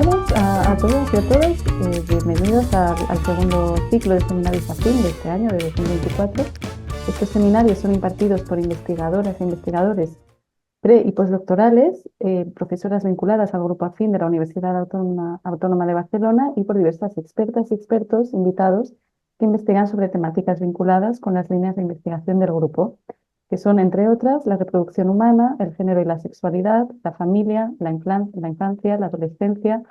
tardes a todos y a todas. Bienvenidos al segundo ciclo de seminarios AFIN de este año, de 2024. Estos seminarios son impartidos por investigadoras e investigadores pre- y postdoctorales, profesoras vinculadas al Grupo AFIN de la Universidad Autónoma de Barcelona y por diversas expertas y expertos invitados que investigan sobre temáticas vinculadas con las líneas de investigación del grupo, que son, entre otras, la reproducción humana, el género y la sexualidad, la familia, la infancia, la adolescencia,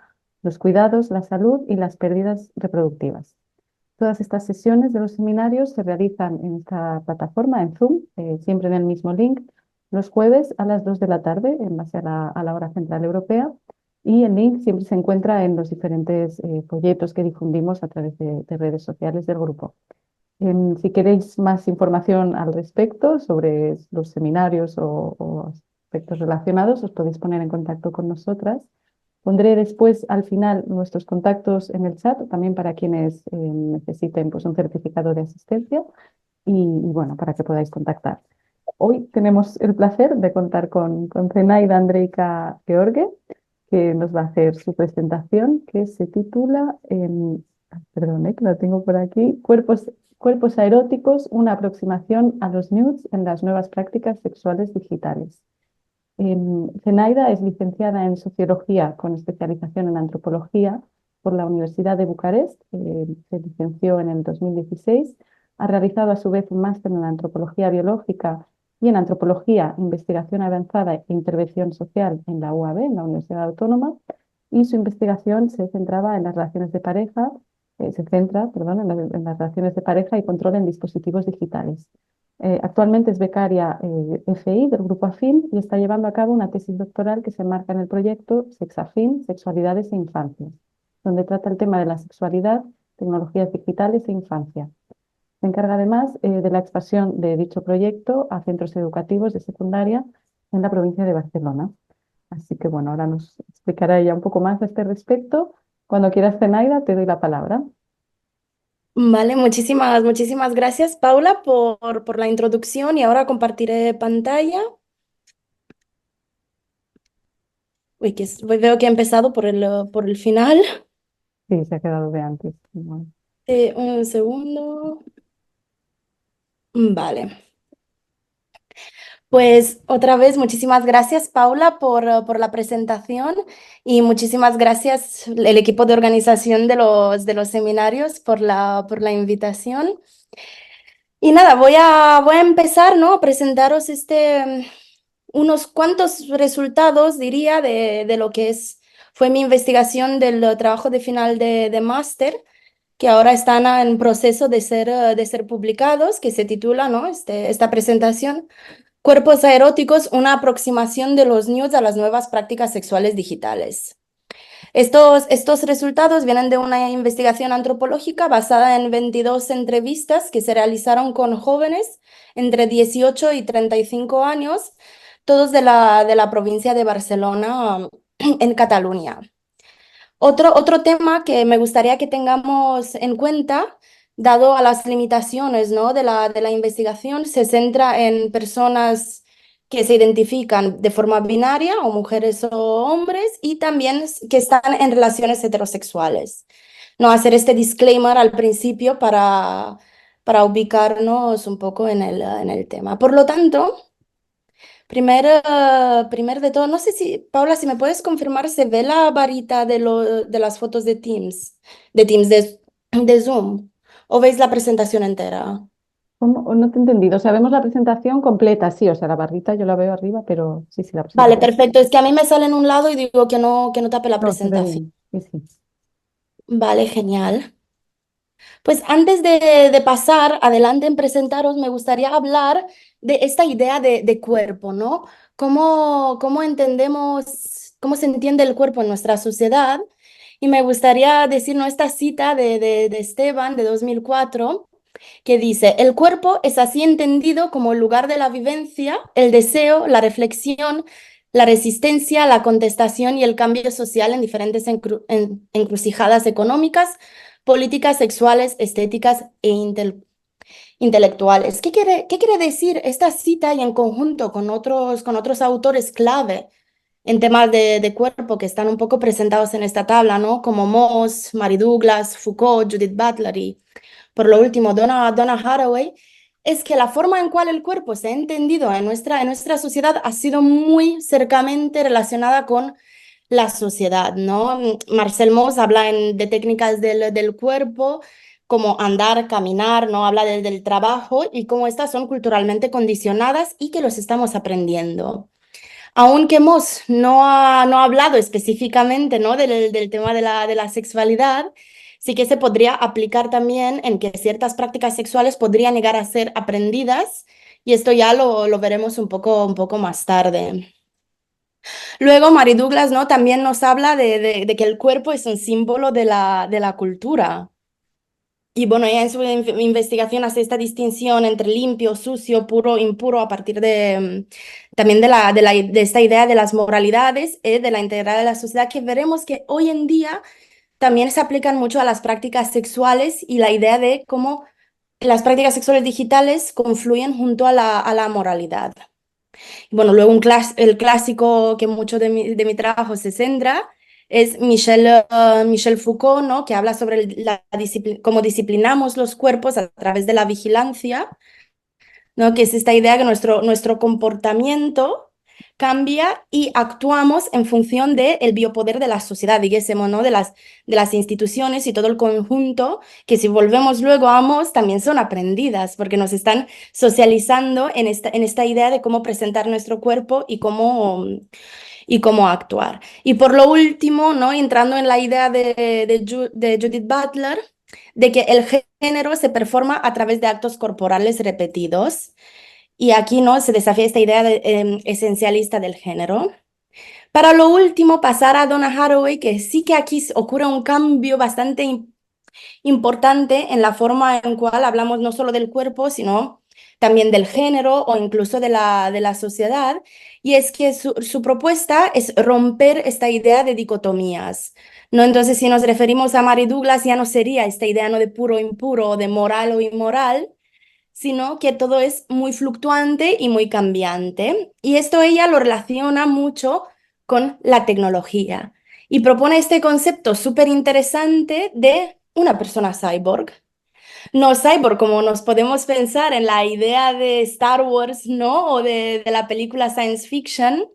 los cuidados, la salud y las pérdidas reproductivas. Todas estas sesiones de los seminarios se realizan en esta plataforma, en Zoom, siempre en el mismo link, los jueves a las 2 de la tarde, en base a la hora central europea, y el link siempre se encuentra en los diferentes folletos que difundimos a través de redes sociales del grupo. Si queréis más información al respecto sobre los seminarios o aspectos relacionados, os podéis poner en contacto con nosotras. Pondré después al final nuestros contactos en el chat, también para quienes necesiten pues, un certificado de asistencia y, bueno, para que podáis contactar. Hoy tenemos el placer de contar con Zenaida Andreika George, que nos va a hacer su presentación, que se titula, perdón, que la tengo por aquí, Cuerpos aeróticos, una aproximación a los nudes en las nuevas prácticas sexuales digitales. Zenaida es licenciada en Sociología con especialización en Antropología por la Universidad de Bucarest. Se licenció en el 2016. Ha realizado a su vez un máster en Antropología Biológica y en Antropología, Investigación Avanzada e Intervención Social en la UAB, en la Universidad Autónoma. Y su investigación se centraba en las relaciones de pareja, se centra, perdón, en las relaciones de pareja y control en dispositivos digitales. Actualmente es becaria FI del Grupo AFIN y está llevando a cabo una tesis doctoral que se enmarca en el proyecto Sexafin, Sexualidades e Infancias, donde trata el tema de la sexualidad, tecnologías digitales e infancia. Se encarga además de la expansión de dicho proyecto a centros educativos de secundaria en la provincia de Barcelona. Así que bueno, ahora nos explicará ella un poco más a este respecto. Cuando quieras, Zenaida, te doy la palabra. Vale, muchísimas gracias, Paula, por la introducción y ahora compartiré pantalla. Uy, veo que he empezado por el final. Sí, se ha quedado de antes. Bueno. Un segundo. Vale. Pues otra vez, muchísimas gracias, Paula, por la presentación y muchísimas gracias el equipo de organización de los seminarios por la invitación. Y nada, voy a empezar, ¿no? A presentaros unos cuantos resultados, diría, de lo que fue mi investigación del trabajo de final de máster, que ahora están en proceso de ser publicados, que se titula, ¿no? Esta presentación, Cuerpos aeróticos, una aproximación de los nudes a las nuevas prácticas sexuales digitales. Estos resultados vienen de una investigación antropológica basada en 22 entrevistas que se realizaron con jóvenes entre 18 y 35 años, todos de la provincia de Barcelona, en Cataluña. Otro tema que me gustaría que tengamos en cuenta, dado a las limitaciones, ¿no? de la investigación, se centra en personas que se identifican de forma binaria, o mujeres o hombres, y también que están en relaciones heterosexuales. No hacer este disclaimer al principio para ubicarnos un poco en el tema. Por lo tanto, primero de todo, no sé si, Paula, si me puedes confirmar, ¿se ve la varita de las fotos de Teams, de Zoom? ¿O veis la presentación entera? ¿Cómo? No te he entendido. O sea, vemos la presentación completa, sí. O sea, la barrita yo la veo arriba, pero sí, sí, la Vale, presentación. perfecto. Es que a mí me sale en un lado y digo que no tape la No, se ve presentación. bien. Sí, sí. Vale, genial. Pues antes de pasar adelante en presentaros, me gustaría hablar de esta idea de cuerpo, ¿no? Cómo entendemos, cómo se entiende el cuerpo en nuestra sociedad? Y me gustaría decir, ¿no? Esta cita de Esteban de 2004 que dice, el cuerpo es así entendido como el lugar de la vivencia, el deseo, la reflexión, la resistencia, la contestación y el cambio social en diferentes encrucijadas económicas, políticas, sexuales, estéticas e intelectuales. Qué quiere decir esta cita y en conjunto con otros autores clave? en temas de cuerpo que están un poco presentados en esta tabla, ¿no? Como Moss, Mary Douglas, Foucault, Judith Butler y, por lo último, Donna Haraway, es que la forma en cual el cuerpo se ha entendido en nuestra sociedad ha sido muy cercanamente relacionada con la sociedad, ¿no? Marcel Mauss habla de técnicas del cuerpo, como andar, caminar, ¿no? Habla del trabajo y cómo estas son culturalmente condicionadas y que los estamos aprendiendo. Aunque Moss no ha hablado específicamente, ¿no? del tema de la sexualidad, sí que se podría aplicar también en que ciertas prácticas sexuales podrían llegar a ser aprendidas y esto ya lo veremos un poco más tarde. Luego, Mary Douglas, ¿no? También nos habla de que el cuerpo es un símbolo de la cultura. Y bueno, ella en su investigación hace esta distinción entre limpio, sucio, puro, impuro, a partir también de esta idea de las moralidades, de la integridad de la sociedad, que veremos que hoy en día también se aplican mucho a las prácticas sexuales y la idea de cómo las prácticas sexuales digitales confluyen junto a a la moralidad. Bueno, luego el clásico que mucho de mi trabajo se centra es Michel Foucault, ¿no? Que habla sobre cómo disciplinamos los cuerpos a través de la vigilancia, ¿no? Que es esta idea que nuestro comportamiento cambia y actuamos en función del biopoder de la sociedad, digásemos, ¿no? De las instituciones y todo el conjunto, que si volvemos luego a Amos, también son aprendidas, porque nos están socializando en esta idea de cómo presentar nuestro cuerpo y cómo actuar. Y por lo último, ¿no? Entrando en la idea de Judith Butler, de que el género se performa a través de actos corporales repetidos. Y aquí, ¿no? Se desafía esta idea esencialista del género. Para lo último, pasar a Donna Haraway, que sí que aquí ocurre un cambio bastante importante en la forma en cual hablamos no solo del cuerpo, sino también del género o incluso de la sociedad. Y es que su propuesta es romper esta idea de dicotomías, ¿no? Entonces, si nos referimos a Mary Douglas, ya no sería esta idea no de puro o impuro, o de moral o inmoral, sino que todo es muy fluctuante y muy cambiante. Y esto ella lo relaciona mucho con la tecnología y propone este concepto súper interesante de una persona cyborg. No cyborg como nos podemos pensar en la idea de Star Wars, ¿no? O de la película science fiction,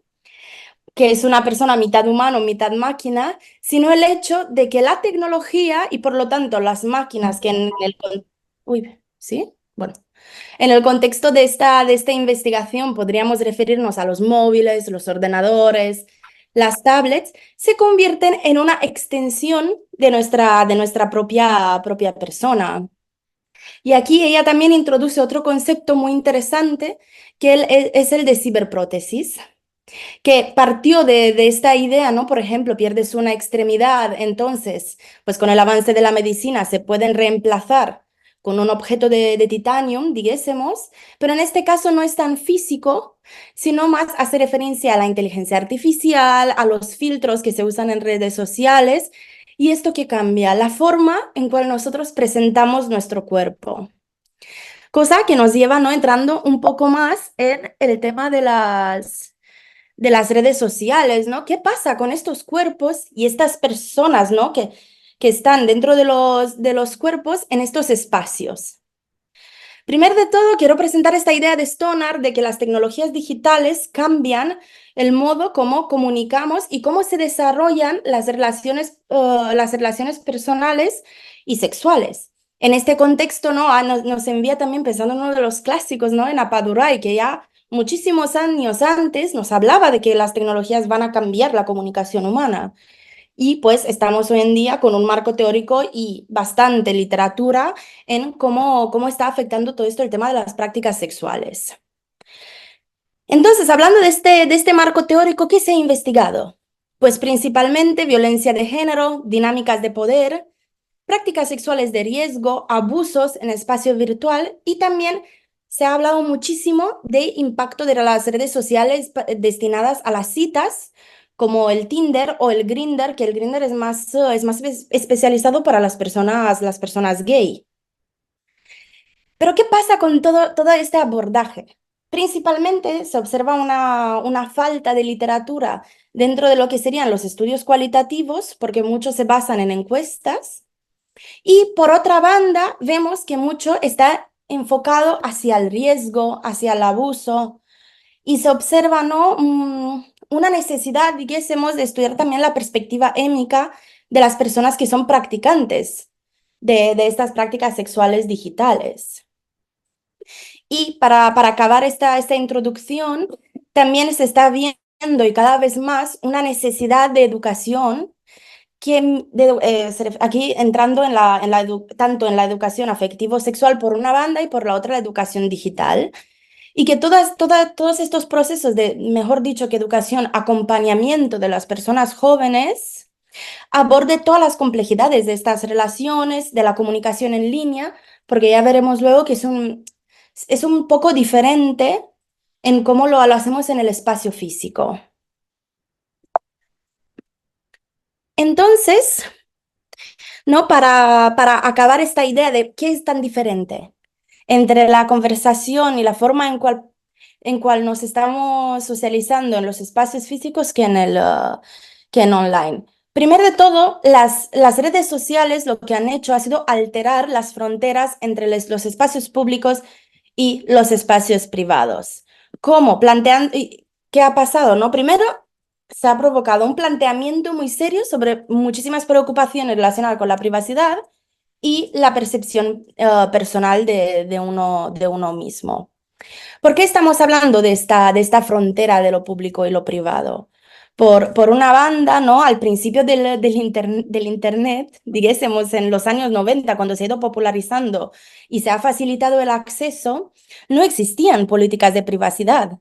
que es una persona mitad humano, mitad máquina, sino el hecho de que la tecnología y por lo tanto las máquinas que en el... Uy, ¿sí? Bueno. En el contexto de esta investigación podríamos referirnos a los móviles, los ordenadores, las tablets, se convierten en una extensión de nuestra propia persona. Y aquí ella también introduce otro concepto muy interesante que es el de ciberprótesis, que partió de esta idea, ¿no? Por ejemplo, pierdes una extremidad, entonces, pues con el avance de la medicina se pueden reemplazar con un objeto de titanium, digésemos, pero en este caso no es tan físico, sino más hace referencia a la inteligencia artificial, a los filtros que se usan en redes sociales, y esto que cambia la forma en cual nosotros presentamos nuestro cuerpo. Cosa que nos lleva, ¿no? Entrando un poco más en el tema de las redes sociales, ¿no? ¿Qué pasa con estos cuerpos y estas personas, ¿no? Que están dentro de los cuerpos en estos espacios. Primero de todo, quiero presentar esta idea de Stoner de que las tecnologías digitales cambian el modo como comunicamos y cómo se desarrollan las relaciones personales y sexuales. En este contexto, ¿no? Nos envía también pensando en uno de los clásicos, ¿no? En Apadurai, que ya muchísimos años antes nos hablaba de que las tecnologías van a cambiar la comunicación humana. Y pues estamos hoy en día con un marco teórico y bastante literatura en cómo está afectando todo esto el tema de las prácticas sexuales. Entonces, hablando de este marco teórico, ¿qué se ha investigado? Pues principalmente violencia de género, dinámicas de poder, prácticas sexuales de riesgo, abusos en espacio virtual y también se ha hablado muchísimo de impacto de las redes sociales destinadas a las citas, como el Tinder o el Grindr, que el Grindr es más especializado para las personas gay. Pero ¿qué pasa con todo este abordaje? Principalmente se observa una falta de literatura dentro de lo que serían los estudios cualitativos, porque muchos se basan en encuestas. Y por otra banda, vemos que mucho está enfocado hacia el riesgo, hacia el abuso, y se observa, ¿no? Una necesidad, dijésemos, de estudiar también la perspectiva émica de las personas que son practicantes de estas prácticas sexuales digitales. Y para acabar esta introducción, también se está viendo y cada vez más una necesidad de educación aquí entrando tanto en la educación afectivo-sexual por una banda y por la otra la educación digital. Y que todos estos procesos de, mejor dicho, que educación, acompañamiento de las personas jóvenes, aborde todas las complejidades de estas relaciones, de la comunicación en línea, porque ya veremos luego que es un poco diferente en cómo lo hacemos en el espacio físico. Entonces, ¿no? Para acabar esta idea de qué es tan diferente entre la conversación y la forma en cual nos estamos socializando en los espacios físicos que en online. Primero de todo, las redes sociales lo que han hecho ha sido alterar las fronteras entre los espacios públicos y los espacios privados. ¿Cómo? ¿Qué ha pasado? ¿No? Primero, se ha provocado un planteamiento muy serio sobre muchísimas preocupaciones relacionadas con la privacidad y la percepción personal de uno mismo. ¿Por qué estamos hablando de esta frontera de lo público y lo privado? Por una banda, ¿no? Al principio del Internet, digásemos en los años 90, cuando se ha ido popularizando y se ha facilitado el acceso, no existían políticas de privacidad.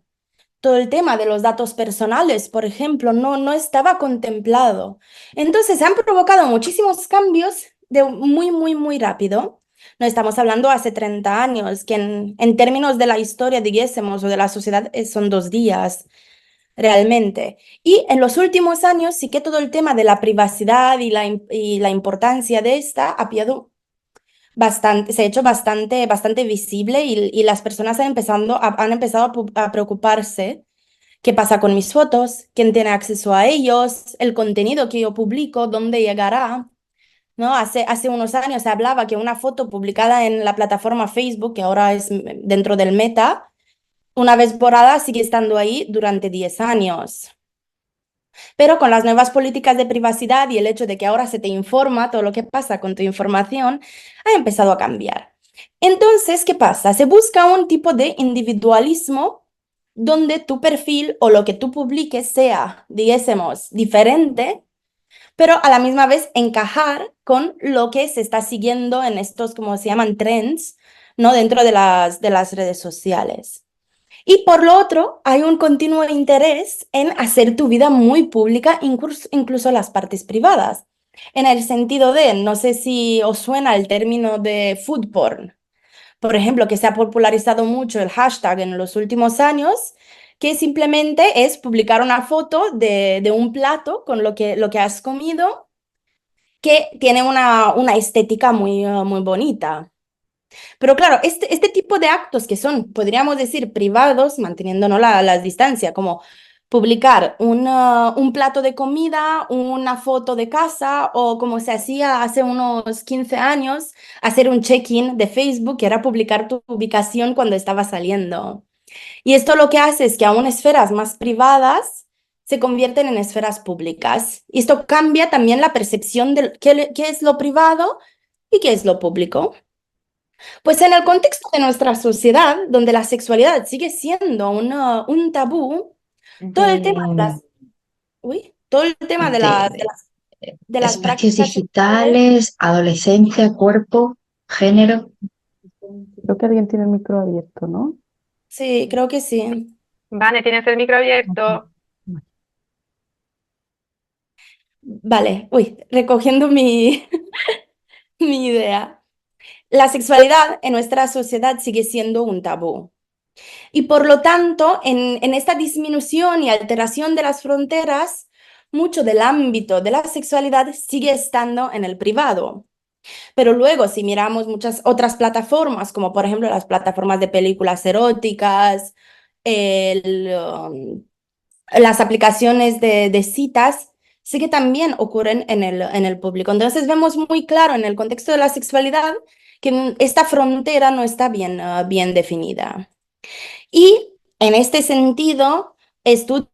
Todo el tema de los datos personales, por ejemplo, no estaba contemplado. Entonces, se han provocado muchísimos cambios de muy rápido. No estamos hablando hace 30 años, que en términos de la historia, digásemos, o de la sociedad, son 2 días realmente. Y en los últimos años sí que todo el tema de la privacidad y la importancia de esta se ha hecho bastante visible y las personas han empezado a preocuparse. ¿Qué pasa con mis fotos? ¿Quién tiene acceso a ellos? El contenido que yo publico, ¿dónde llegará? ¿No? Hace unos años se hablaba que una foto publicada en la plataforma Facebook, que ahora es dentro del Meta, una vez borrada sigue estando ahí durante 10 años. Pero con las nuevas políticas de privacidad y el hecho de que ahora se te informa todo lo que pasa con tu información, ha empezado a cambiar. Entonces, ¿qué pasa? Se busca un tipo de individualismo donde tu perfil o lo que tú publiques sea, digásemos, diferente, pero a la misma vez encajar con lo que se está siguiendo en estos, como se llaman, trends, ¿no? Dentro de las redes sociales. Y por lo otro, hay un continuo interés en hacer tu vida muy pública, incluso las partes privadas. En el sentido de, no sé si os suena el término de food porn, por ejemplo, que se ha popularizado mucho el hashtag en los últimos años, que simplemente es publicar una foto de un plato con lo que has comido, que tiene una estética muy bonita. Pero claro, este tipo de actos que son, podríamos decir, privados, manteniéndonos la distancia, como publicar un plato de comida, una foto de casa, o como se hacía hace unos 15 años, hacer un check-in de Facebook, que era publicar tu ubicación cuando estaba saliendo. Y esto lo que hace es que aún esferas más privadas se convierten en esferas públicas. Y esto cambia también la percepción de qué es lo privado y qué es lo público. Pues en el contexto de nuestra sociedad, donde la sexualidad sigue siendo un tabú, todo el tema de de, todo el tema de de las espacios prácticas sexuales, digitales, adolescencia, cuerpo, género. Creo que alguien tiene el micro abierto, ¿no? sí, creo que sí. Vale, tienes el micro Ujú. abierto. Vale, recogiendo mi idea. La sexualidad en nuestra sociedad sigue siendo un tabú. Y por lo tanto, en esta disminución y alteración de las fronteras, mucho del ámbito de la sexualidad sigue estando en el privado. Pero luego, si miramos muchas otras plataformas, como por ejemplo las plataformas de películas eróticas, las aplicaciones de citas, sí que también ocurren en el público. Entonces vemos muy claro en el contexto de la sexualidad que esta frontera no está bien definida. Y en este sentido, estudios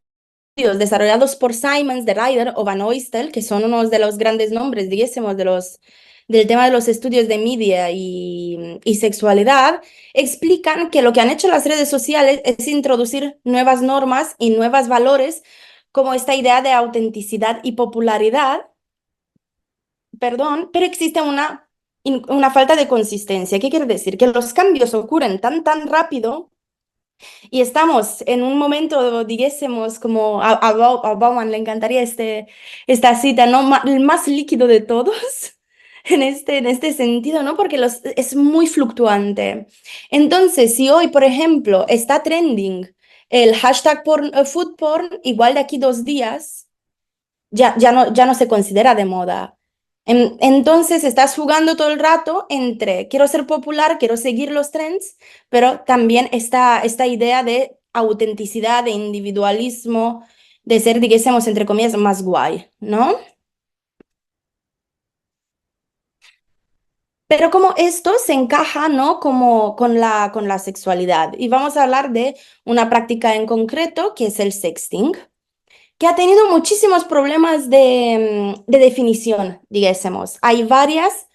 desarrollados por Simons, de Ryder o Van Oystel, que son unos de los grandes nombres, digásemos, del tema de los estudios de media y sexualidad, explican que lo que han hecho las redes sociales es introducir nuevas normas y nuevos valores, como esta idea de autenticidad y popularidad, perdón, pero existe una falta de consistencia. ¿Qué quiere decir? Que los cambios ocurren tan rápido y estamos en un momento, digásemos, como a Bauman le encantaría esta cita, ¿no? El más líquido de todos en este sentido, ¿no? Porque es muy fluctuante. Entonces, si hoy, por ejemplo, está trending el hashtag food porn, igual de aquí 2 días ya no se considera de moda. Entonces estás jugando todo el rato entre quiero ser popular, quiero seguir los trends, pero también esta idea de autenticidad, de individualismo, de ser, digásemos, entre comillas, más guay, ¿no? Pero como esto se encaja, ¿no? Como con la sexualidad. Y vamos a hablar de una práctica en concreto, que es el sexting, que ha tenido muchísimos problemas de definición, digásemos. Hay varias,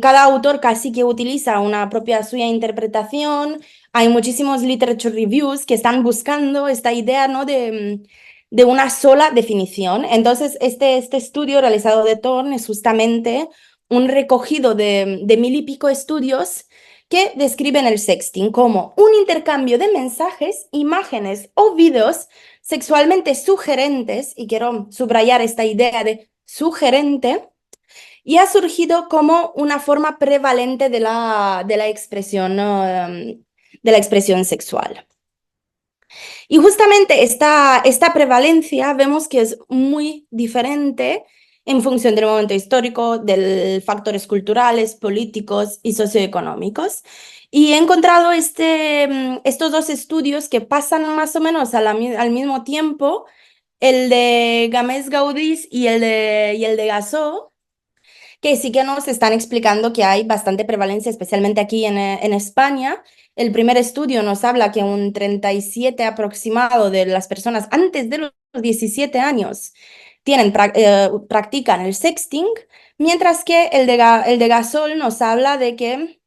cada autor casi que utiliza una propia suya interpretación. Hay muchísimos literature reviews que están buscando esta idea, ¿no? de una sola definición. Entonces, este estudio realizado de Thorne es justamente un recogido de 1000 y pico estudios que describen el sexting como un intercambio de mensajes, imágenes o videos sexualmente sugerentes, y quiero subrayar esta idea de sugerente, y ha surgido como una forma prevalente de la expresión sexual. Y justamente esta prevalencia vemos que es muy diferente en función del momento histórico, de factores culturales, políticos y socioeconómicos. Y he encontrado estos dos estudios que pasan más o menos al mismo tiempo, el de Gámez Gaudís y el de Gassó, que sí que nos están explicando que hay bastante prevalencia, especialmente aquí en España. El primer estudio nos habla que un 37 aproximado de las personas antes de los 17 años practican el sexting, mientras que el de Gasol nos habla de que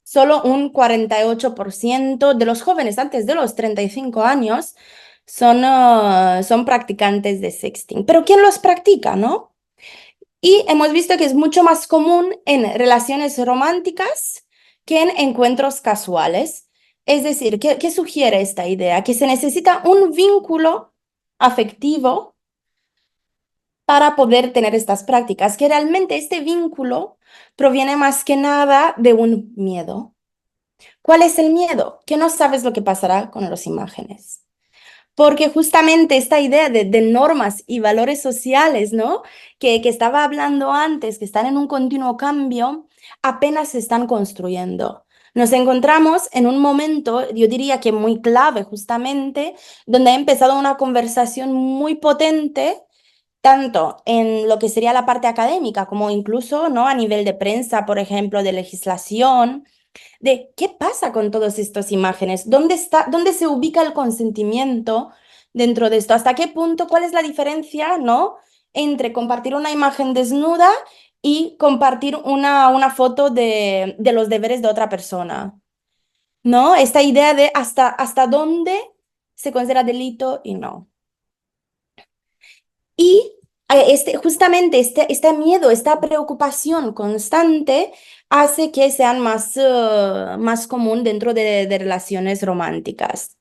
solo un 48% de los jóvenes antes de los 35 años son practicantes de sexting. Pero ¿quién los practica, no? Y hemos visto que es mucho más común en relaciones románticas que en encuentros casuales. Es decir, ¿qué sugiere esta idea? Que se necesita un vínculo afectivo para poder tener estas prácticas, que realmente este vínculo proviene más que nada de un miedo. ¿Cuál es el miedo? Que no sabes lo que pasará con las imágenes. Porque justamente esta idea de normas y valores sociales, ¿no? Que estaba hablando antes, que están en un continuo cambio, apenas se están construyendo. Nos encontramos en un momento, yo diría que muy clave justamente, donde ha empezado una conversación muy potente, tanto en lo que sería la parte académica, como incluso, ¿no? A nivel de prensa, por ejemplo, de legislación, de qué pasa con todas estas imágenes, dónde se ubica el consentimiento dentro de esto, hasta qué punto, cuál es la diferencia, ¿no? Entre compartir una imagen desnuda y compartir una foto de los deberes de otra persona, ¿no? Esta idea de hasta dónde se considera delito y no. Y justamente este miedo, esta preocupación constante hace que sean más común dentro de relaciones románticas.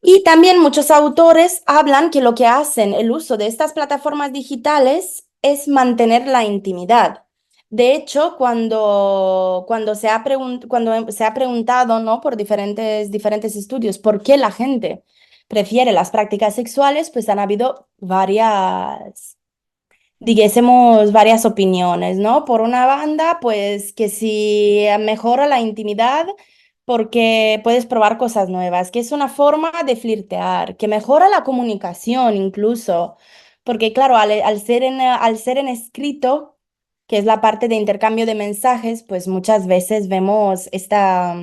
Y también muchos autores hablan que lo que hacen el uso de estas plataformas digitales es mantener la intimidad. De hecho, cuando cuando se ha preguntado, ¿no? por diferentes estudios por qué la gente prefiere las prácticas sexuales, pues han habido varias opiniones, ¿no? Por una banda, pues que si mejora la intimidad, porque puedes probar cosas nuevas, que es una forma de flirtear, que mejora la comunicación incluso, porque claro, al ser en escrito, que es la parte de intercambio de mensajes, pues muchas veces vemos esta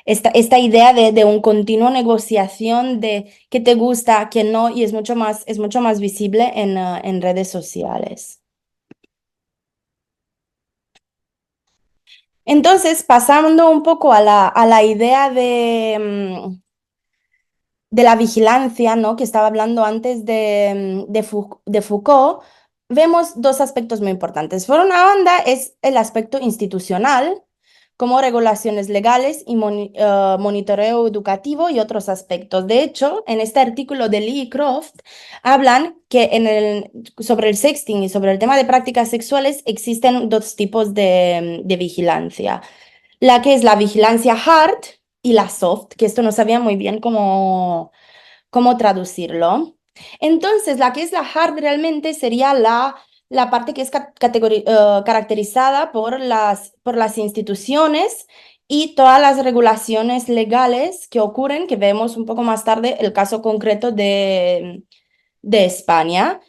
idea de un continuo negociación de qué te gusta, qué no, y es mucho más visible en redes sociales. Entonces, pasando un poco a la idea de la vigilancia, ¿no? Que estaba hablando antes de Foucault, vemos dos aspectos muy importantes. Por una banda es el aspecto institucional, como regulaciones legales y monitoreo educativo y otros aspectos. De hecho, en este artículo de Lee y Croft hablan que sobre el sexting y sobre el tema de prácticas sexuales existen dos tipos de vigilancia. La que es la vigilancia hard y la soft, que esto no sabía muy bien cómo traducirlo. Entonces, la que es la hard realmente sería la parte que es caracterizada por las instituciones y todas las regulaciones legales que ocurren, que vemos un poco más tarde el caso concreto de España.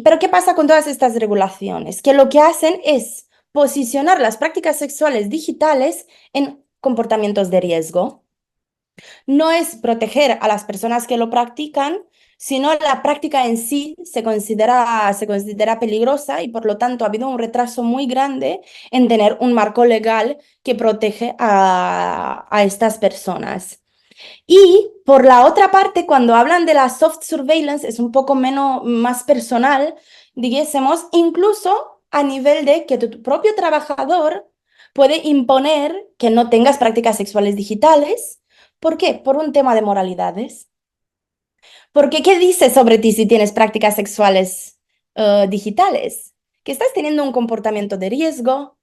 Pero ¿qué pasa con todas estas regulaciones? Que lo que hacen es posicionar las prácticas sexuales digitales en comportamientos de riesgo. No es proteger a las personas que lo practican, sino la práctica en sí se considera peligrosa y por lo tanto ha habido un retraso muy grande en tener un marco legal que protege a estas personas. Y por la otra parte, cuando hablan de la soft surveillance, es un poco más personal, dijésemos, incluso a nivel de que tu propio trabajador puede imponer que no tengas prácticas sexuales digitales. ¿Por qué? Por un tema de moralidades. Porque ¿qué dice sobre ti si tienes prácticas sexuales digitales? Que estás teniendo un comportamiento de riesgo,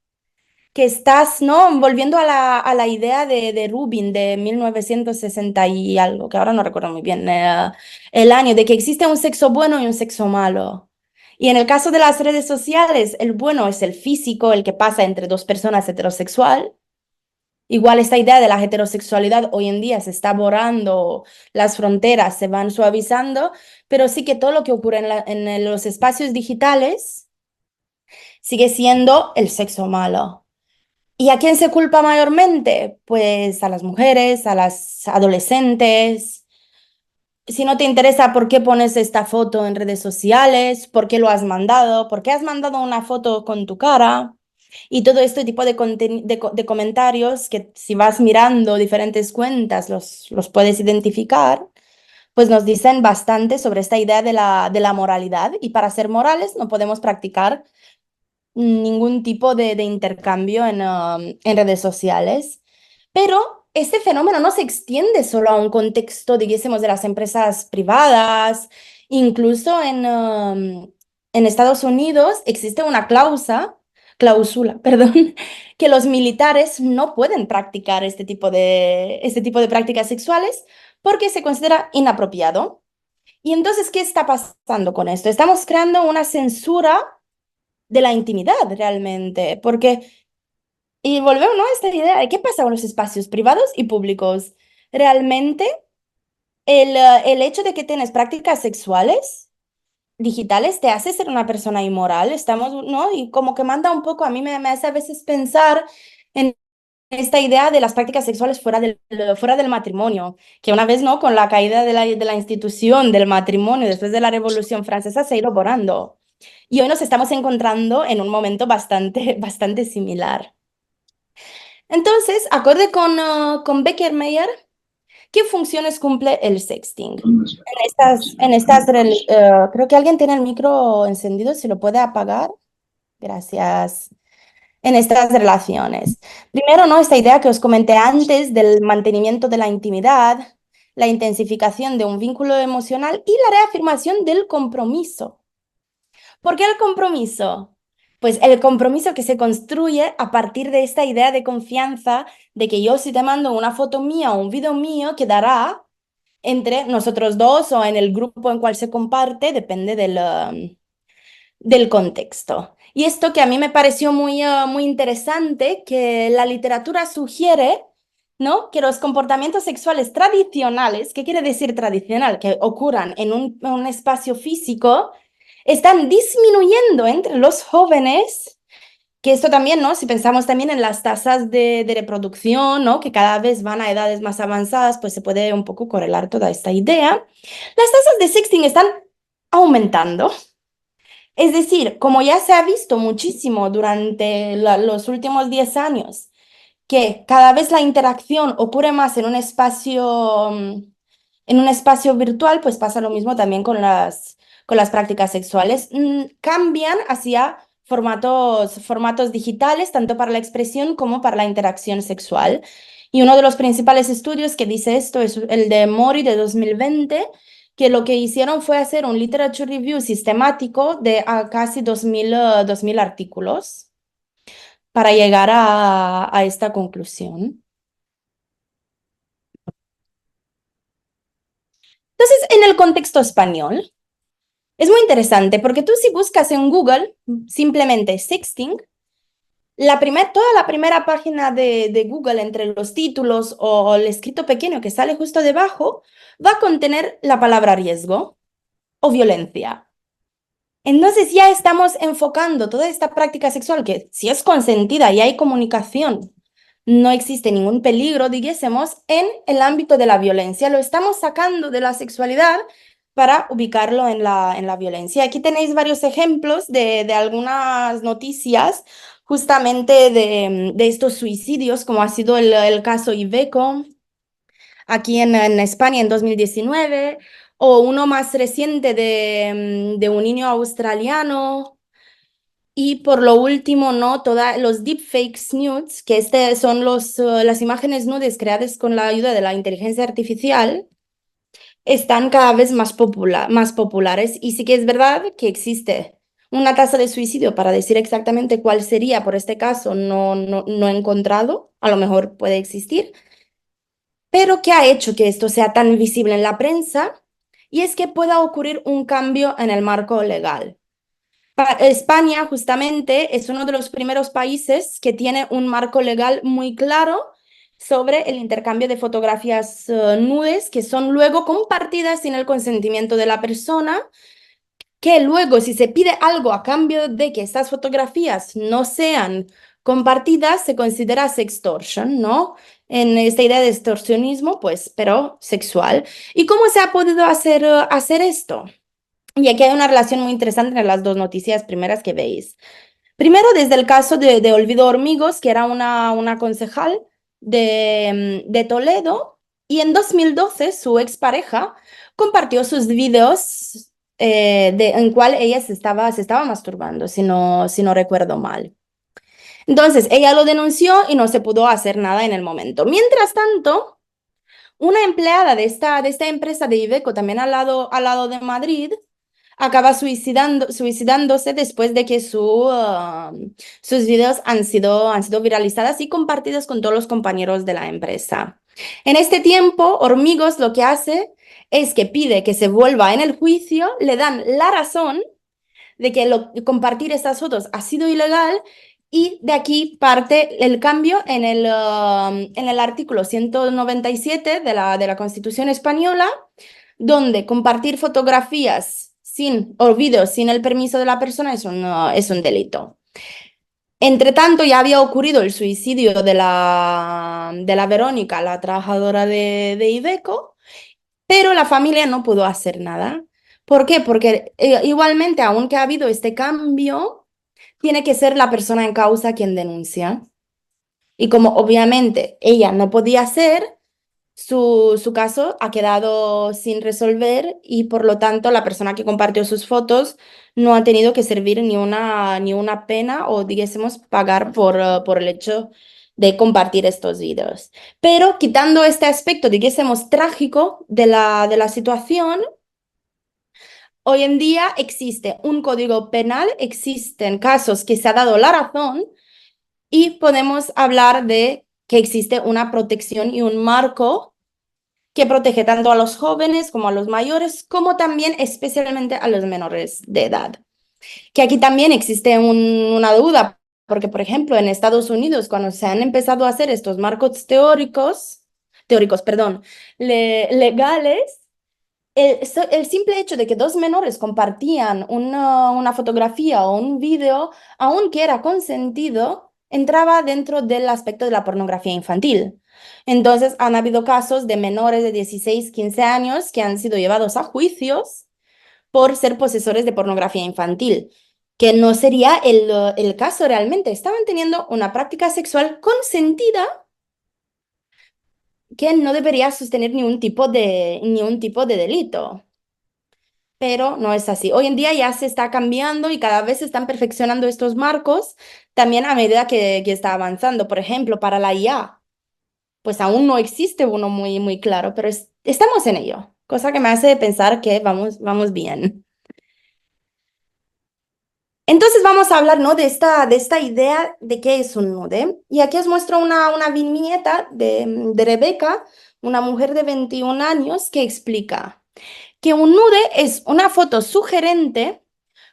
que estás, ¿no? Volviendo a la idea de Rubin de 1960 y algo, que ahora no recuerdo muy bien el año, de que existe un sexo bueno y un sexo malo. Y en el caso de las redes sociales, el bueno es el físico, el que pasa entre dos personas heterosexual. Igual esta idea de la heterosexualidad hoy en día se está borrando, las fronteras se van suavizando, pero sí que todo lo que ocurre en los espacios digitales sigue siendo el sexo malo. ¿Y a quién se culpa mayormente? Pues a las mujeres, a las adolescentes. Si no te interesa por qué pones esta foto en redes sociales, por qué lo has mandado, por qué has mandado una foto con tu cara y todo este tipo de comentarios que si vas mirando diferentes cuentas los puedes identificar, pues nos dicen bastante sobre esta idea de la moralidad y para ser morales no podemos practicar ningún tipo de intercambio en redes sociales. Pero este fenómeno no se extiende solo a un contexto, digamos, de las empresas privadas. Incluso en Estados Unidos existe una cláusula, perdón, que los militares no pueden practicar este tipo de prácticas sexuales porque se considera inapropiado. Y entonces, ¿qué está pasando con esto? Estamos creando una censura de la intimidad realmente, porque, y volvemos, ¿no? A esta idea de qué pasa con los espacios privados y públicos. Realmente, el hecho de que tienes prácticas sexuales digitales te hace ser una persona inmoral, estamos, ¿no? Y como que manda un poco, a mí me hace a veces pensar en esta idea de las prácticas sexuales fuera del matrimonio, que una vez, ¿no? Con la caída de la institución del matrimonio después de la Revolución Francesa se ha ido borrando. Y hoy nos estamos encontrando en un momento bastante similar. Entonces, acorde con Becker-Meyer, ¿qué funciones cumple el sexting? Creo que alguien tiene el micro encendido, si lo puede apagar. Gracias. En estas relaciones. Primero, ¿no? Esta idea que os comenté antes del mantenimiento de la intimidad, la intensificación de un vínculo emocional y la reafirmación del compromiso. ¿Por qué el compromiso? Pues el compromiso que se construye a partir de esta idea de confianza de que yo si te mando una foto mía o un video mío quedará entre nosotros dos o en el grupo en cual se comparte, depende del contexto. Y esto que a mí me pareció muy interesante, que la literatura sugiere ¿no? Que los comportamientos sexuales tradicionales, ¿qué quiere decir tradicional? Que ocurran en un espacio físico, están disminuyendo entre los jóvenes, que esto también, ¿no? Si pensamos también en las tasas de reproducción, ¿no? Que cada vez van a edades más avanzadas, pues se puede un poco correlar toda esta idea. Las tasas de sexting están aumentando. Es decir, como ya se ha visto muchísimo durante los últimos 10 años, que cada vez la interacción ocurre más en un espacio virtual, pues pasa lo mismo también con las prácticas sexuales. Cambian hacia formatos digitales, tanto para la expresión como para la interacción sexual. Y uno de los principales estudios que dice esto es el de Mori de 2020, que lo que hicieron fue hacer un literature review sistemático de casi 2000 artículos para llegar a esta conclusión. Entonces, en el contexto español, es muy interesante porque tú si buscas en Google simplemente sexting, toda la primera página de Google entre los títulos o el escrito pequeño que sale justo debajo va a contener la palabra riesgo o violencia. Entonces ya estamos enfocando toda esta práctica sexual que si es consentida y hay comunicación, no existe ningún peligro, digásemos, en el ámbito de la violencia. Lo estamos sacando de la sexualidad para ubicarlo en la violencia. Aquí tenéis varios ejemplos de algunas noticias justamente de estos suicidios, como ha sido el caso Iveco aquí en España en 2019, o uno más reciente de un niño australiano. Y por lo último, ¿no? Los deepfakes nudes, que son las imágenes nudes creadas con la ayuda de la inteligencia artificial, están cada vez más populares. Y sí que es verdad que existe una tasa de suicidio, para decir exactamente cuál sería por este caso, no he encontrado, a lo mejor puede existir, pero ¿qué ha hecho que esto sea tan visible en la prensa? Y es que pueda ocurrir un cambio en el marco legal. España justamente es uno de los primeros países que tiene un marco legal muy claro sobre el intercambio de fotografías nudes que son luego compartidas sin el consentimiento de la persona, que luego si se pide algo a cambio de que estas fotografías no sean compartidas, se considera sextortion, ¿no? En esta idea de extorsionismo, pues, pero sexual. ¿Y cómo se ha podido hacer esto? Y aquí hay una relación muy interesante entre las dos noticias primeras que veis. Primero, desde el caso de Olvido Hormigos, que era una concejal de Toledo, y en 2012 su expareja compartió sus videos en cual ella se estaba masturbando, si no recuerdo mal. Entonces, ella lo denunció y no se pudo hacer nada en el momento. Mientras tanto, una empleada de esta empresa de Iveco, también al lado de Madrid, acaba suicidándose después de que sus videos han sido viralizados y compartidos con todos los compañeros de la empresa. En este tiempo, Hormigos lo que hace es que pide que se vuelva en el juicio, le dan la razón de que compartir estas fotos ha sido ilegal y de aquí parte el cambio en el artículo 197 de la Constitución española, donde compartir fotografías o vídeos sin el permiso de la persona es un delito. Entre tanto, ya había ocurrido el suicidio de la Verónica, la trabajadora de Iveco, pero la familia no pudo hacer nada. ¿Por qué? Porque igualmente, aunque ha habido este cambio, tiene que ser la persona en causa quien denuncia. Y como obviamente ella no podía ser, su caso ha quedado sin resolver y por lo tanto la persona que compartió sus fotos no ha tenido que servir ni una pena o, digásemos, pagar por el hecho de compartir estos vídeos. Pero quitando este aspecto, digásemos, trágico de la situación, hoy en día existe un código penal, existen casos que se ha dado la razón y podemos hablar de que existe una protección y un marco que protege tanto a los jóvenes como a los mayores, como también especialmente a los menores de edad. Que aquí también existe una duda, porque por ejemplo en Estados Unidos cuando se han empezado a hacer estos marcos perdón, legales, el simple hecho de que dos menores compartían una fotografía o un vídeo, aunque era consentido, entraba dentro del aspecto de la pornografía infantil. Entonces, han habido casos de menores de 16, 15 años que han sido llevados a juicios por ser posesores de pornografía infantil, que no sería el caso realmente. Estaban teniendo una práctica sexual consentida que no debería sostener ni un tipo de delito. Pero no es así. Hoy en día ya se está cambiando y cada vez se están perfeccionando estos marcos también a medida que está avanzando. Por ejemplo, para la IA, pues aún no existe uno muy claro, pero estamos en ello, cosa que me hace pensar que vamos bien. Entonces vamos a hablar, ¿no? de esta idea de qué es un nude. Y aquí os muestro una viñeta de Rebeca, una mujer de 21 años, que explica que un nude es una foto sugerente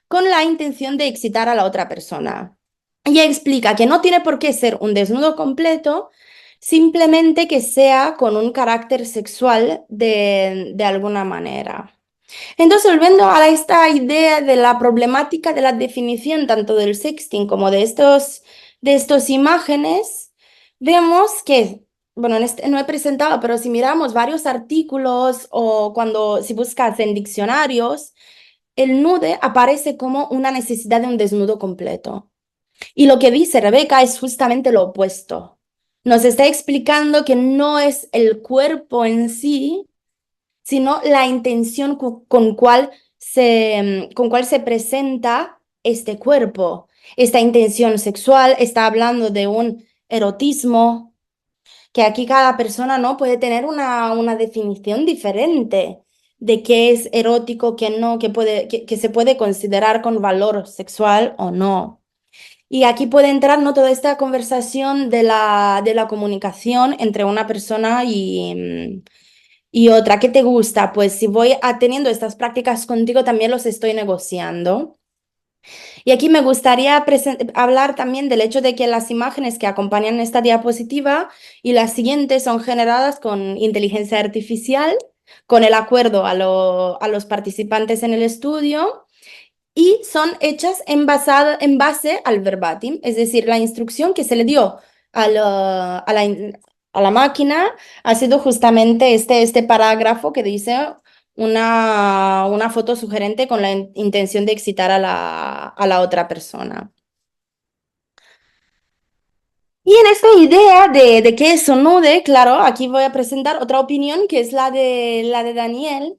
con la intención de excitar a la otra persona. Ella explica que no tiene por qué ser un desnudo completo, simplemente que sea con un carácter sexual de alguna manera. Entonces, volviendo a esta idea de la problemática de la definición tanto del sexting como de estos imágenes, vemos que, bueno, en este no he presentado, pero si miramos varios artículos o si buscas en diccionarios, el nude aparece como una necesidad de un desnudo completo. Y lo que dice Rebeca es justamente lo opuesto. Nos está explicando que no es el cuerpo en sí, sino la intención con cual se presenta este cuerpo. Esta intención sexual está hablando de un erotismo, que aquí cada persona no puede tener una definición diferente de qué es erótico, qué no, que se puede considerar con valor sexual o no. Y aquí puede entrar, ¿no? Toda esta conversación de la comunicación entre una persona y otra. ¿Qué te gusta? Pues si voy teniendo estas prácticas contigo, también los estoy negociando. Y aquí me gustaría hablar también del hecho de que las imágenes que acompañan esta diapositiva y las siguientes son generadas con inteligencia artificial, con el acuerdo a los participantes en el estudio y son hechas en base al verbatim, es decir, la instrucción que se le dio a la máquina ha sido justamente este parágrafo que dice una foto sugerente con la intención de excitar a la otra persona. Y en esta idea de qué es un nude, claro, aquí voy a presentar otra opinión que es la de Daniel,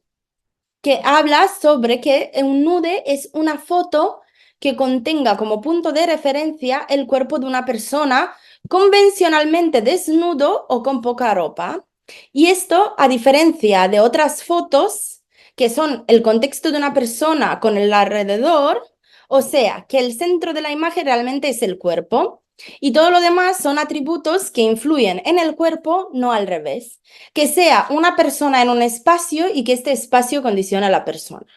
que habla sobre que un nude es una foto que contenga como punto de referencia el cuerpo de una persona convencionalmente desnudo o con poca ropa. Y esto, a diferencia de otras fotos, que son el contexto de una persona con el alrededor, o sea, que el centro de la imagen realmente es el cuerpo. Y todo lo demás son atributos que influyen en el cuerpo, no al revés. Que sea una persona en un espacio y que este espacio condiciona a la persona.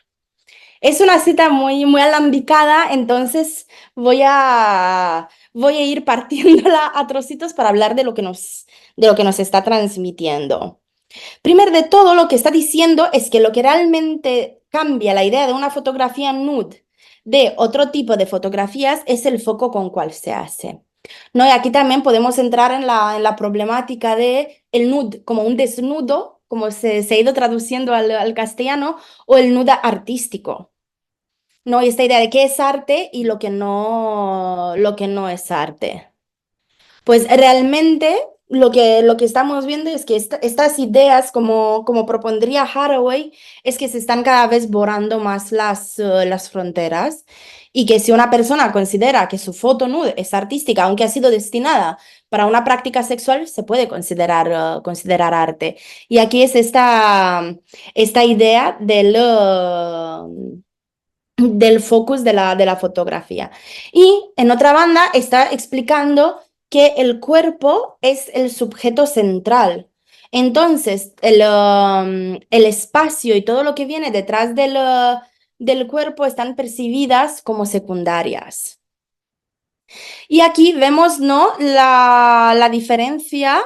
Es una cita muy alambicada, entonces voy a ir partiéndola a trocitos para hablar de lo que nos está transmitiendo. Primero de todo, lo que está diciendo es que lo que realmente cambia la idea de una fotografía nude de otro tipo de fotografías es el foco con cual se hace. ¿No? Y aquí también podemos entrar en la problemática de el nude como un desnudo, como se ha ido traduciendo al castellano, o el nude artístico. ¿No? Y esta idea de qué es arte y lo que no es arte. Pues realmente lo que estamos viendo es que estas ideas, como propondría Haraway, es que se están cada vez borrando más las fronteras y que si una persona considera que su foto nude es artística, aunque ha sido destinada para una práctica sexual, se puede considerar arte. Y aquí es esta idea del focus de la fotografía. Y en otra banda está explicando que el cuerpo es el sujeto central. Entonces, el espacio y todo lo que viene detrás del cuerpo están percibidas como secundarias. Y aquí vemos, ¿no? la diferencia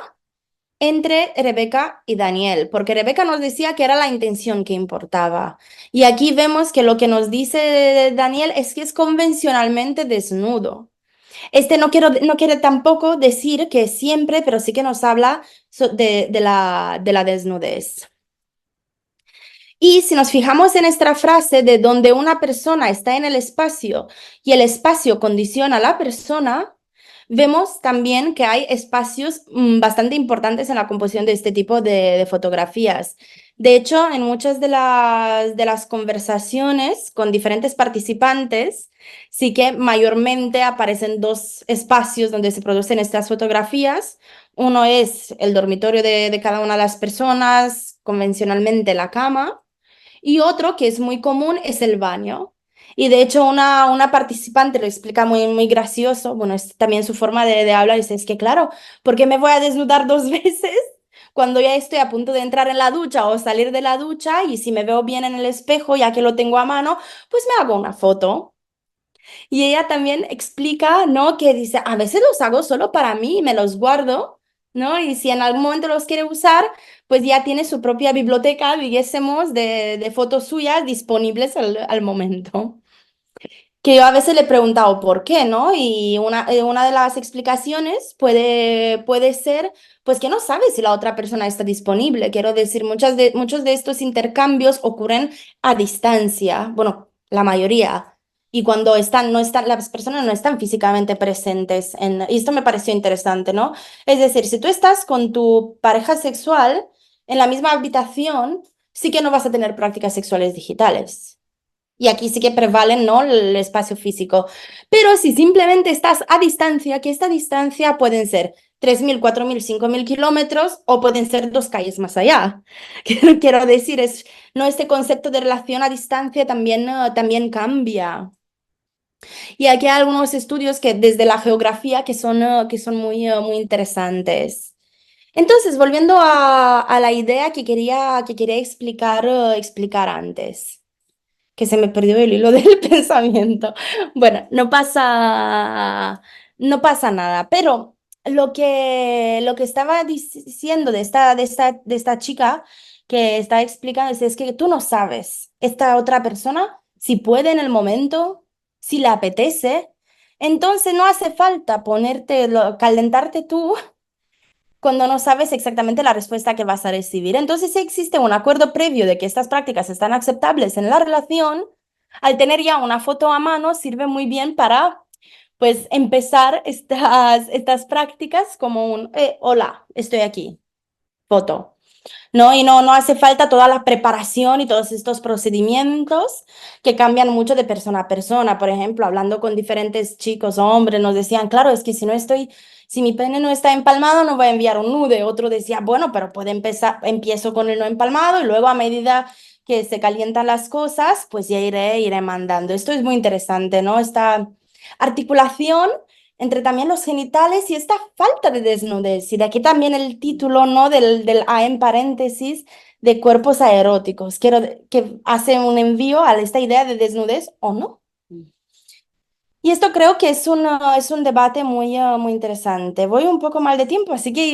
entre Rebeca y Daniel, porque Rebeca nos decía que era la intención que importaba. Y aquí vemos que lo que nos dice Daniel es que es convencionalmente desnudo. Este no quiere tampoco decir que siempre, pero sí que nos habla de la desnudez. Y si nos fijamos en esta frase de donde una persona está en el espacio y el espacio condiciona a la persona, vemos también que hay espacios bastante importantes en la composición de este tipo de fotografías. De hecho, en muchas de las conversaciones con diferentes participantes, sí que mayormente aparecen dos espacios donde se producen estas fotografías. Uno es el dormitorio de cada una de las personas, convencionalmente la cama, y otro que es muy común es el baño. Y de hecho una participante lo explica muy gracioso, bueno, es también su forma de hablar, dice, es que claro, ¿por qué me voy a desnudar dos veces cuando ya estoy a punto de entrar en la ducha o salir de la ducha y si me veo bien en el espejo, ya que lo tengo a mano, pues me hago una foto? Y ella también explica, ¿no? Que dice, a veces los hago solo para mí y me los guardo, ¿no? Y si en algún momento los quiere usar, pues ya tiene su propia biblioteca, dijésemos, de fotos suyas disponibles al momento. Que yo a veces le he preguntado por qué, ¿no? Y una de las explicaciones puede ser, pues que no sabe si la otra persona está disponible. Quiero decir, muchos de estos intercambios ocurren a distancia, bueno, la mayoría. Y cuando las personas no están físicamente presentes y esto me pareció interesante, ¿no? Es decir, si tú estás con tu pareja sexual en la misma habitación, sí que no vas a tener prácticas sexuales digitales. Y aquí sí que prevalen, ¿no? El espacio físico. Pero si simplemente estás a distancia, que esta distancia pueden ser 3.000, 4.000, 5.000 kilómetros o pueden ser dos calles más allá. Quiero decir, no, este concepto de relación a distancia también, también cambia. Y aquí hay algunos estudios que desde la geografía que son muy interesantes. Entonces, volviendo a la idea que quería explicar antes, que se me perdió el hilo del pensamiento. Bueno, no pasa nada, pero lo que estaba diciendo de esta chica que está explicando es que tú no sabes esta otra persona si puede en el momento, si le apetece. Entonces no hace falta calentarte tú cuando no sabes exactamente la respuesta que vas a recibir. Entonces, si existe un acuerdo previo de que estas prácticas están aceptables en la relación, al tener ya una foto a mano, sirve muy bien para, pues, empezar estas prácticas como hola, estoy aquí, foto. ¿No? Y no hace falta toda la preparación y todos estos procedimientos que cambian mucho de persona a persona. Por ejemplo, hablando con diferentes chicos o hombres, nos decían, claro, es que si mi pene no está empalmado, no voy a enviar un nude. Otro decía, bueno, pero empiezo con el no empalmado y luego a medida que se calientan las cosas, pues ya iré mandando. Esto es muy interesante, ¿no? Esta articulación entre también los genitales y esta falta de desnudez. Y de aquí también el título, ¿no? Del A en paréntesis de cuerpos aeróticos. Que hace un envío a esta idea de desnudez o no. Y esto creo que es un debate muy interesante. Voy un poco mal de tiempo, así que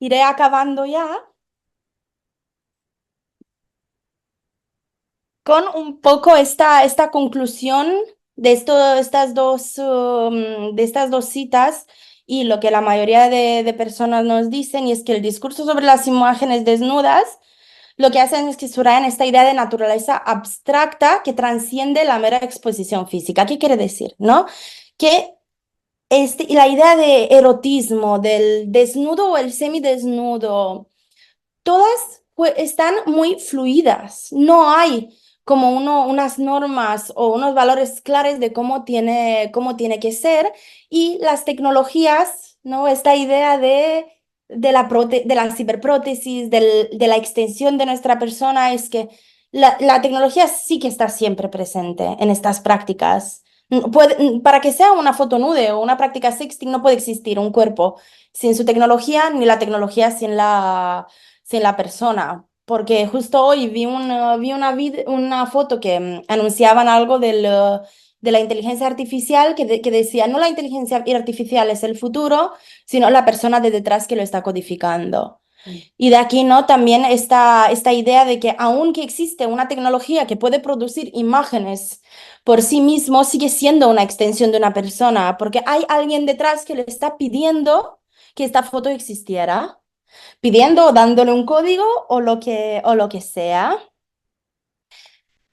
iré acabando ya con un poco esta conclusión de de estas dos citas y lo que la mayoría de personas nos dicen, y es que el discurso sobre las imágenes desnudas lo que hacen es que subrayan esta idea de naturaleza abstracta que transciende la mera exposición física. ¿Qué quiere decir? ¿No? Que la idea de erotismo, del desnudo o el semidesnudo, todas están muy fluidas. No hay como unas normas o unos valores claros de cómo tiene que ser. Y las tecnologías, ¿no? Esta idea de la ciberprótesis, de la extensión de nuestra persona, es que la tecnología sí que está siempre presente en estas prácticas. Para que sea una foto nude o una práctica sexting no puede existir un cuerpo sin su tecnología, ni la tecnología sin la persona. Porque justo hoy vi una foto que anunciaban algo de la inteligencia artificial que decía, no la inteligencia artificial es el futuro, sino la persona de detrás que lo está codificando. Y de aquí, ¿no? También esta idea de que aunque existe una tecnología que puede producir imágenes por sí mismo, sigue siendo una extensión de una persona, porque hay alguien detrás que le está pidiendo que esta foto existiera, pidiendo o dándole un código o lo que sea.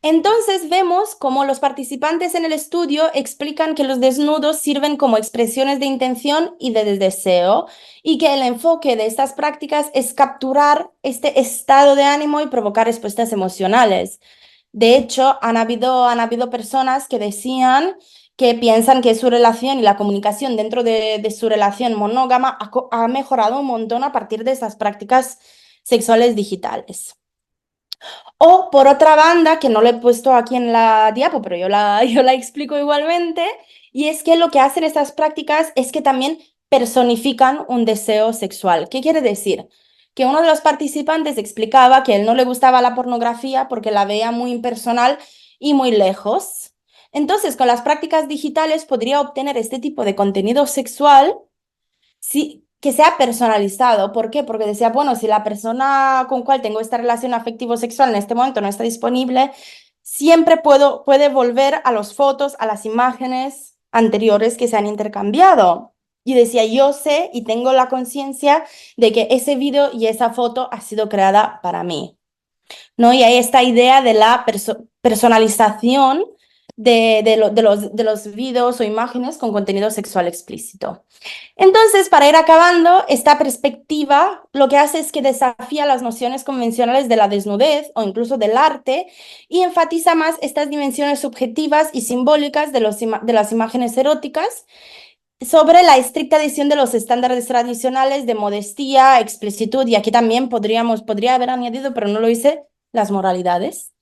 Entonces vemos cómo los participantes en el estudio explican que los desnudos sirven como expresiones de intención y de deseo, y que el enfoque de estas prácticas es capturar este estado de ánimo y provocar respuestas emocionales. De hecho, han habido personas que decían que piensan que su relación y la comunicación dentro de su relación monógama ha mejorado un montón a partir de estas prácticas sexuales digitales. O por otra banda, que no lo he puesto aquí en la diapo, pero yo la explico igualmente, y es que lo que hacen estas prácticas es que también personifican un deseo sexual. ¿Qué quiere decir? Que uno de los participantes explicaba que a él no le gustaba la pornografía porque la veía muy impersonal y muy lejos. Entonces, con las prácticas digitales podría obtener este tipo de contenido sexual. Sí, que sea personalizado. ¿Por qué? Porque decía, bueno, si la persona con cual tengo esta relación afectivo-sexual en este momento no está disponible, siempre puede volver a las fotos, a las imágenes anteriores que se han intercambiado. Y decía, yo sé y tengo la conciencia de que ese vídeo y esa foto ha sido creada para mí, ¿no? Y hay esta idea de la personalización de los vídeos o imágenes con contenido sexual explícito. Entonces, para ir acabando, esta perspectiva lo que hace es que desafía las nociones convencionales de la desnudez o incluso del arte y enfatiza más estas dimensiones subjetivas y simbólicas de las imágenes eróticas sobre la estricta adhesión de los estándares tradicionales de modestia, explicitud, y aquí también podría haber añadido, pero no lo hice, las moralidades.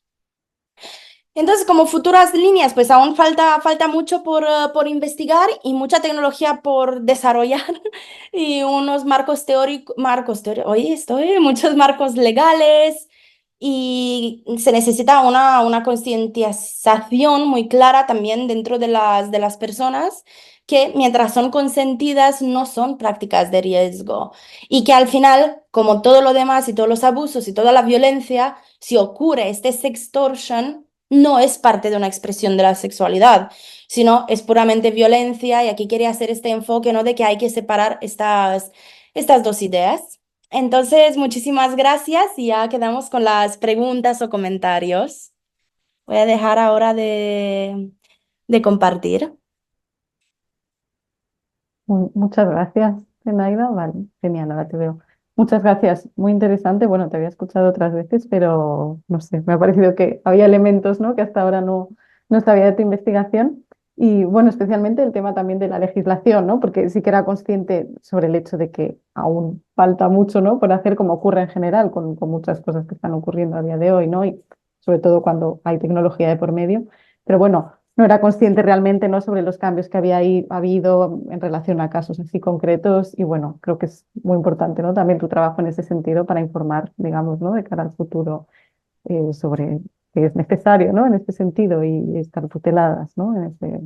Entonces, como futuras líneas, pues aún falta mucho por investigar y mucha tecnología por desarrollar y unos muchos marcos legales, y se necesita una concientización muy clara también dentro de las personas que mientras son consentidas no son prácticas de riesgo, y que al final, como todo lo demás y todos los abusos y toda la violencia, si ocurre este sextortion, no es parte de una expresión de la sexualidad, sino es puramente violencia, y aquí quería hacer este enfoque, ¿no? De que hay que separar estas dos ideas. Entonces, muchísimas gracias y ya quedamos con las preguntas o comentarios. Voy a dejar ahora de compartir. Muchas gracias, Zenaida. Vale, genial, ahora te veo. Muchas gracias, muy interesante. Bueno, te había escuchado otras veces, pero no sé, me ha parecido que había elementos, ¿no? Que hasta ahora no sabía de tu investigación. Y bueno, especialmente el tema también de la legislación, ¿no? Porque sí que era consciente sobre el hecho de que aún falta mucho, ¿no? Por hacer, como ocurre en general con muchas cosas que están ocurriendo a día de hoy, ¿no? Y sobre todo cuando hay tecnología de por medio. Pero bueno, no era consciente realmente, ¿no? Sobre los cambios que había habido en relación a casos así concretos, y bueno, creo que es muy importante, ¿no? También tu trabajo en ese sentido para informar, digamos, ¿no? De cara al futuro, sobre que es necesario, ¿no? En este sentido, y estar tuteladas, ¿no? En ese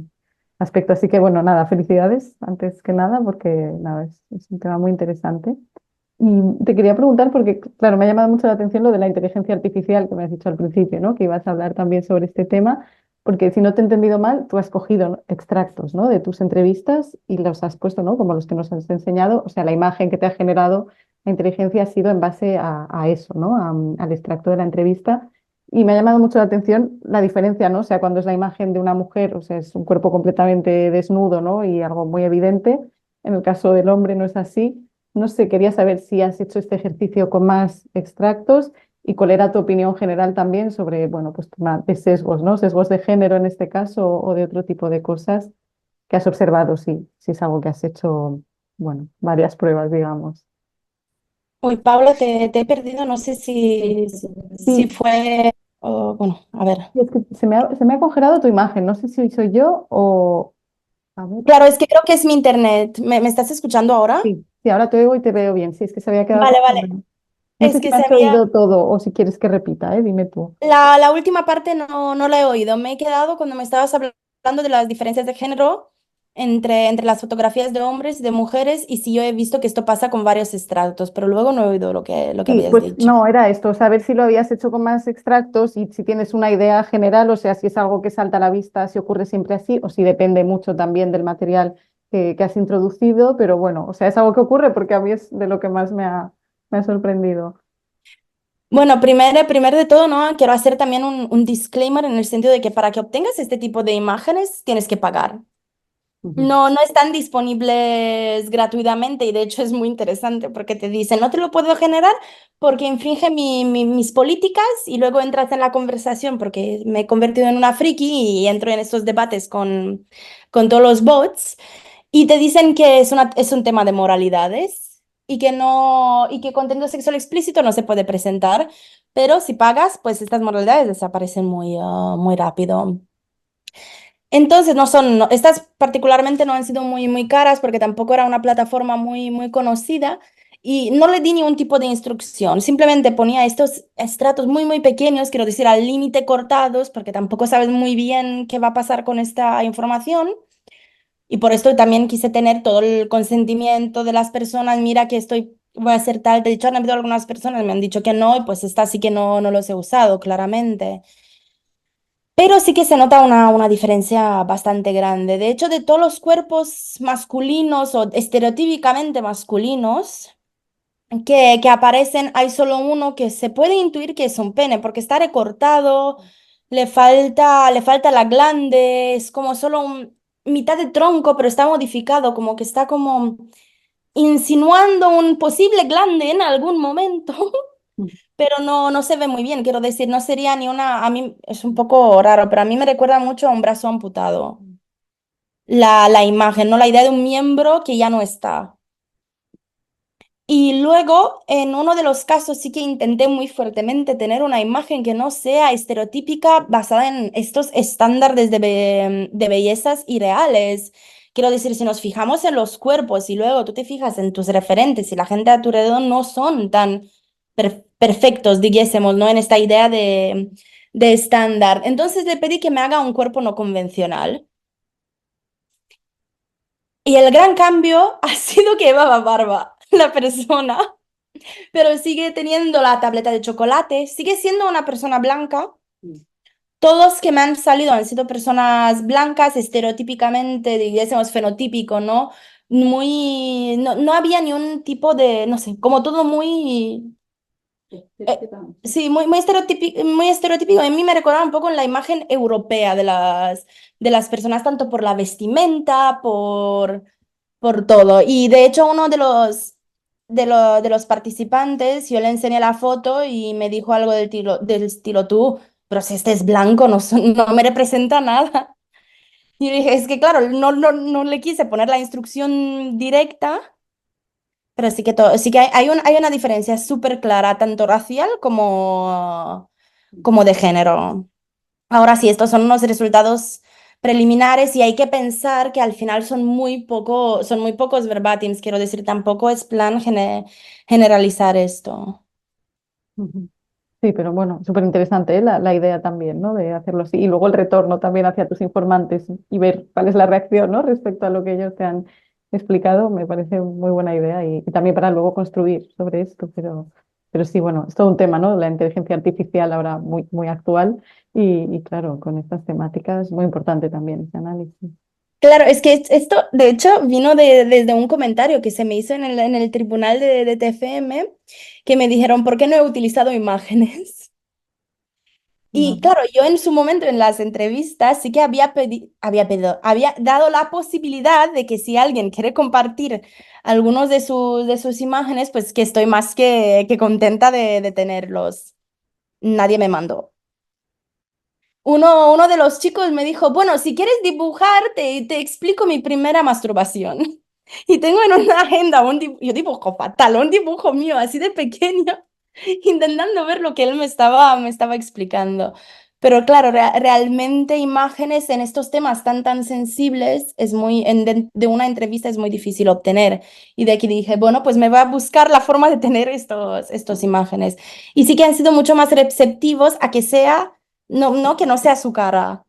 aspecto. Así que bueno, nada, felicidades antes que nada, porque nada, es un tema muy interesante. Y te quería preguntar, porque claro, me ha llamado mucho la atención lo de la inteligencia artificial que me has dicho al principio, ¿no? Que ibas a hablar también sobre este tema, porque si no te he entendido mal, tú has cogido, ¿no? extractos, ¿no? De tus entrevistas y los has puesto, ¿no? Como los que nos has enseñado, o sea, la imagen que te ha generado la inteligencia ha sido en base a eso, ¿no? Al extracto de la entrevista. Y me ha llamado mucho la atención la diferencia, ¿no? O sea, cuando es la imagen de una mujer, o sea, es un cuerpo completamente desnudo, ¿no? Y algo muy evidente. En el caso del hombre no es así. No sé, quería saber si has hecho este ejercicio con más extractos y cuál era tu opinión general también sobre, bueno, pues tema de sesgos, ¿no? Sesgos de género en este caso, o de otro tipo de cosas que has observado, si es algo que has hecho, bueno, varias pruebas, digamos. Uy, Pablo, te he perdido, no sé si Sí, fue, bueno, a ver. y es que se me ha congelado tu imagen, no sé si soy yo o... A ver. Claro, es que creo que es mi internet. ¿Me estás escuchando ahora? Sí, ahora te oigo y te veo bien. Sí, es que se había quedado Vale, vale. congelado. No sé Es si que me se has había... oído todo o si quieres que repita, dime tú. La última parte no la he oído. Me he quedado cuando me estabas hablando hablando de las diferencias de género entre las fotografías de hombres y de mujeres, y sí yo he visto que esto pasa con varios estratos, pero luego no he oído lo que Sí, habías pues dicho. no, era esto, saber si lo habías hecho con más extractos y si tienes una idea general, o sea, si es algo que salta a la vista, si ocurre siempre así, o si depende mucho también del material que has introducido, pero bueno, o sea, es algo que ocurre porque a mí es de lo que más me ha sorprendido. Bueno, primero de todo, ¿no? Quiero hacer también un disclaimer en el sentido de que para que obtengas este tipo de imágenes tienes que pagar. Ujú. No están disponibles gratuitamente y de hecho es muy interesante porque te dicen, no te lo puedo generar porque infringe mis políticas y luego entras en la conversación porque me he convertido en una friki y entro en estos debates con todos los bots y te dicen que es un tema de moralidades y que no, y que contenido sexual explícito no se puede presentar, pero si pagas, pues estas moralidades desaparecen muy rápido. Entonces, estas particularmente no han sido muy caras porque tampoco era una plataforma muy conocida y no le di ningún tipo de instrucción. Simplemente ponía estos estratos muy pequeños, quiero decir, al límite cortados, porque tampoco sabes muy bien qué va a pasar con esta información. Y por esto también quise tener todo el consentimiento de las personas. Mira que voy a hacer tal. De hecho, han habido algunas personas me han dicho que no, y pues esta sí que no los he usado, claramente. Pero sí que se nota una diferencia bastante grande. De hecho, de todos los cuerpos masculinos o estereotípicamente masculinos que aparecen, hay solo uno que se puede intuir que es un pene, porque está recortado, le falta la glande, es como solo mitad de tronco, pero está modificado, como que está como insinuando un posible glande en algún momento. Pero no se ve muy bien, quiero decir, no sería ni una, a mí es un poco raro, pero a mí me recuerda mucho a un brazo amputado, la imagen, ¿no? La idea de un miembro que ya no está. Y luego, en uno de los casos, sí que intenté muy fuertemente tener una imagen que no sea estereotípica basada en estos estándares de bellezas irreales. Quiero decir, si nos fijamos en los cuerpos y luego tú te fijas en tus referentes y la gente a tu alrededor no son tan perfectos, dijésemos, ¿no? En esta idea de estándar. Entonces le pedí que me haga un cuerpo no convencional. Y el gran cambio ha sido que llevaba barba la persona. Pero sigue teniendo la tableta de chocolate, sigue siendo una persona blanca. Todos que me han salido han sido personas blancas, estereotípicamente, digamos, fenotípico, ¿no? No había ni un tipo de, no sé, como todo sí, muy estereotípico. A mí me recordaba un poco en la imagen europea de las personas, tanto por la vestimenta, por todo. Y de hecho, uno de los participantes, yo le enseñé la foto y me dijo algo del estilo tú, pero si este es blanco, no me representa nada. Y yo dije, es que claro, no le quise poner la instrucción directa, pero sí que hay una diferencia súper clara, tanto racial como de género. Ahora sí, estos son unos resultados preliminares y hay que pensar que al final son muy pocos verbatims, quiero decir, tampoco es plan generalizar esto. Ujú. Sí, pero bueno, súper interesante, ¿eh? La idea también, ¿no? De hacerlo así. Y luego el retorno también hacia tus informantes y ver cuál es la reacción, ¿no? Respecto a lo que ellos te han explicado, me parece muy buena idea y también para luego construir sobre esto. Pero sí, bueno, es todo un tema, ¿no? La inteligencia artificial ahora muy actual y claro, con estas temáticas muy importante también ese análisis. Claro, es que esto, de hecho, vino desde un comentario que se me hizo en el tribunal de TFM, que me dijeron, ¿por qué no he utilizado imágenes? Y Vale. claro, yo en su momento en las entrevistas sí que había dado la posibilidad de que si alguien quiere compartir algunos de sus imágenes, pues que estoy más que contenta de tenerlos. Nadie me mandó. Uno de los chicos me dijo, bueno, si quieres dibujar, te explico mi primera masturbación. Y tengo en una agenda yo dibujo fatal, un dibujo mío así de pequeño, intentando ver lo que él me estaba explicando. Pero claro, realmente imágenes en estos temas tan sensibles de una entrevista es muy difícil obtener. Y de aquí dije, bueno, pues me voy a buscar la forma de tener estos imágenes. Y sí que han sido mucho más receptivos a que sea, no, que no sea su cara.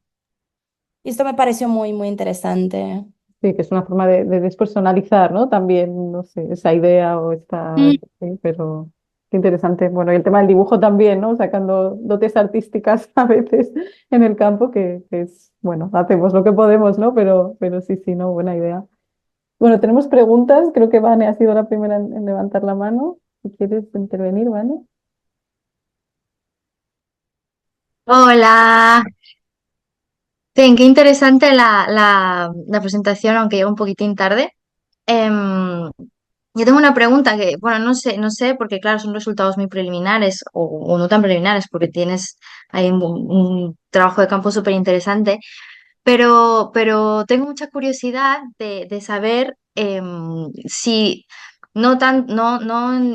Y esto me pareció muy, muy interesante. Sí, que es una forma de despersonalizar, ¿no? También, no sé, esa idea o esta, Mm. sí, pero qué interesante. Bueno, y el tema del dibujo también, ¿no? Sacando dotes artísticas a veces en el campo, que es, bueno, hacemos lo que podemos, ¿no? Pero sí, sí, no, buena idea. Bueno, tenemos preguntas. Creo que Vane ha sido la primera en levantar la mano. Si quieres intervenir, Vane. Hola. Bien, qué interesante la presentación, aunque llega un poquitín tarde. Em, yo tengo una pregunta que, bueno, no sé, porque claro, son resultados muy preliminares o no tan preliminares, porque tienes ahí un trabajo de campo súper interesante, pero tengo mucha curiosidad de saber si, no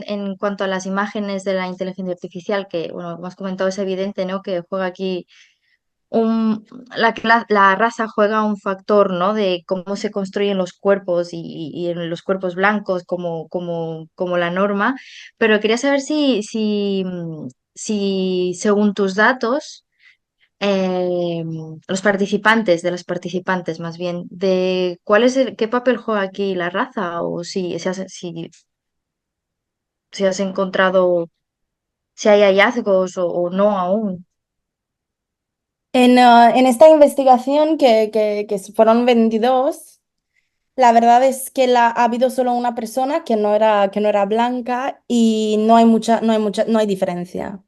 en cuanto a las imágenes de la inteligencia artificial, que, bueno, como has comentado, es evidente, ¿no? Que juega aquí un, la raza juega un factor, ¿no? De cómo se construyen los cuerpos y en los cuerpos blancos como la norma, pero quería saber si según tus datos, los participantes, de las participantes más bien, de qué papel juega aquí la raza o si has encontrado, si hay hallazgos o no aún. En esta investigación que fueron 22, la verdad es que ha habido solo una persona que no era blanca y no hay diferencia.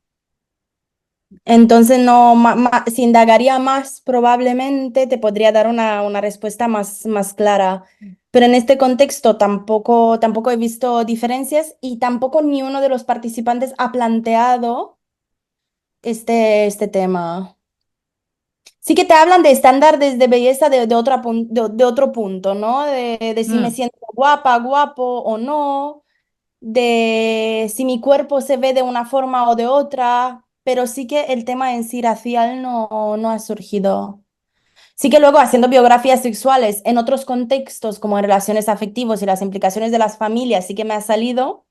Entonces, no, si indagaría más, probablemente te podría dar una respuesta más clara. Pero en este contexto tampoco he visto diferencias y tampoco ni uno de los participantes ha planteado este tema. Sí que te hablan de estándares de belleza de otro punto, ¿no? De si me Mm. siento guapa, guapo o no, de si mi cuerpo se ve de una forma o de otra, pero sí que el tema en sí racial no ha surgido. Sí que luego haciendo biografías sexuales en otros contextos, como en relaciones afectivas y las implicaciones de las familias, sí que me ha salido,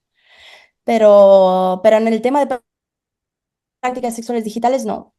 pero en el tema de prácticas sexuales digitales no.